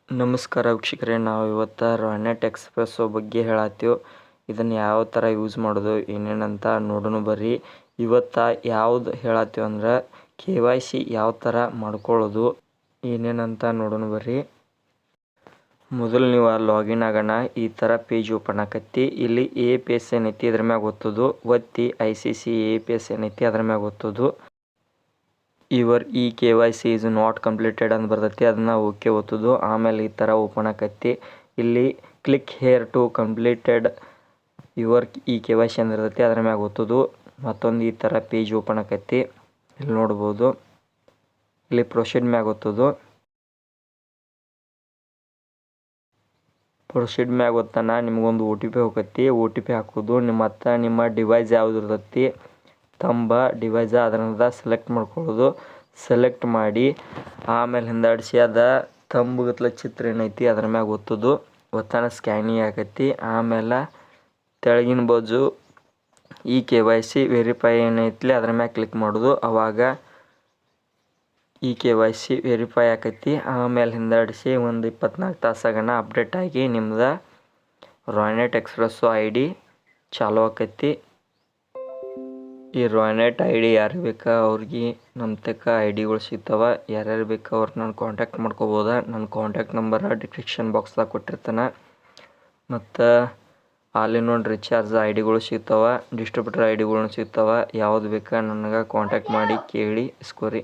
ನಮಸ್ಕಾರ ವೀಕ್ಷಕರೇ, ನಾವು ಇವತ್ತು ರಾಯ್ನೆಟ್ ಎಕ್ಸ್ಪ್ರೆಸ್ಸೋ ಬಗ್ಗೆ ಹೇಳತ್ತೀವಿ. ಇದನ್ನು ಯಾವ ಥರ ಯೂಸ್ ಮಾಡೋದು ಏನೇನಂತ ನೋಡೋಣ ಬರ್ರಿ. ಇವತ್ತು ಯಾವ್ದು ಹೇಳತ್ತೀವಿ ಅಂದ್ರೆ KYC ಯಾವ ಥರ ಮಾಡ್ಕೊಳ್ಳೋದು ಏನೇನಂತ ನೋಡೋಣ ಬರ್ರಿ. ಮೊದಲು ನೀವು ಲಾಗಿನ್ ಆಗೋಣ. ಈ ಥರ ಪೇಜ್ ಓಪನ್ ಆಕತ್ತಿ. ಇಲ್ಲಿ APS ಏನೈತಿ ಇದ್ರ ಮ್ಯಾಗ ಒತ್ತೋದು. ಒತ್ತಿ ICC APS ಏನೈತಿ ಅದ್ರ ಮ್ಯಾಗ ಒತ್ತೋದು. Your KYC is not completed ಅಂತ ಬರ್ತೈತಿ, ಅದನ್ನು ಓಕೆ ಒತ್ತೋದು. ಆಮೇಲೆ ಈ ಥರ ಓಪನ್ ಆಕತ್ತಿ. ಇಲ್ಲಿ click here to completed your KYC ಅಂದಿರ್ತೈತಿ, ಅದ್ರ ಮ್ಯಾಗ ಒತ್ತೋದು. ಮತ್ತೊಂದು ಈ ಥರ ಪೇಜ್ ಓಪನ್ ಆಕತ್ತಿ. ಇಲ್ಲಿ ನೋಡ್ಬೋದು. ಇಲ್ಲಿ ಪ್ರೊಸೀಡ್ ಮ್ಯಾಗ ಒತ್ತೋದು. ಪ್ರೊಸೀಡ್ ಮ್ಯಾಗ ಒತ್ತಾನ ನಿಮ್ಗೊಂದು OTP ಹೋಗತ್ತಿ. OTP ಹಾಕೋದು. ನಿಮ್ಮ ಡಿವೈಸ್ ಯಾವ್ದು ಇರ್ತೈತಿ, ತಂಬ ಡಿವೈಸ ಅದರಿಂದ ಸೆಲೆಕ್ಟ್ ಮಾಡ್ಕೊಳ್ಳೋದು. ಸೆಲೆಕ್ಟ್ ಮಾಡಿ ಆಮೇಲೆ ಹಿಂದಾಡಿಸಿ ಅದ ತಂಬುಗತ್ಲ ಚಿತ್ರ ಏನೈತಿ ಅದ್ರ ಮ್ಯಾಗ ಒತ್ತೋದು. ಒತ್ತಾನ ಸ್ಕ್ಯಾನಿಂಗ್ ಆಕೈತಿ. ಆಮೇಲೆ ತೆಳಗಿನ ಬಾಜು KYC ವೆರಿಫೈ ಏನೈತಿ ಅದ್ರ ಮ್ಯಾಗ ಕ್ಲಿಕ್ ಮಾಡೋದು. ಅವಾಗ KYC ವೆರಿಫೈ ಆಕೈತಿ. ಆಮೇಲೆ ಹಿಂದಾಡಿಸಿ ಒಂದು 24 ತಾಸಾಗಣ ಅಪ್ಡೇಟ್ ಆಗಿ ನಿಮ್ದು ರಾಯ್ನೆಟ್ ಎಕ್ಸ್ಪ್ರೆಸ್ಸೋ ID ಚಾಲೂ ಆಕೈತಿ. ಈ ರಾಯ್ನೆಟ್ ID ಯಾರು ಬೇಕಾ ಅವ್ರಿಗೆ ನಮ್ಮ ತಕ್ಕ ಐಡಿಗಳು ಸಿಗ್ತಾವೆ. ಯಾರ್ಯಾರು ಬೇಕಾ ಅವ್ರು ನಾನು ಕಾಂಟ್ಯಾಕ್ಟ್ ಮಾಡ್ಕೋಬೋದ. ನನ್ನ ಕಾಂಟ್ಯಾಕ್ಟ್ ನಂಬರ್ ಡಿಸ್ಕ್ರಿಪ್ಷನ್ ಬಾಕ್ಸ್ದಾಗ ಕೊಟ್ಟಿರ್ತಾನೆ. ಮತ್ತು ಆಲ್ ಇನ್ ಒನ್ ರಿಚಾರ್ಜ್ ಐಡಿಗಳು ಸಿಗ್ತಾವೆ, ಡಿಸ್ಟ್ರಿಬ್ಯೂಟರ್ ಐಡಿಗಳು ಸಿಗ್ತಾವೆ. ಯಾವ್ದು ಬೇಕಾ ನನಗೆ ಕಾಂಟ್ಯಾಕ್ಟ್ ಮಾಡಿ ಕೇಳಿ ಇಸ್ಕೊರಿ.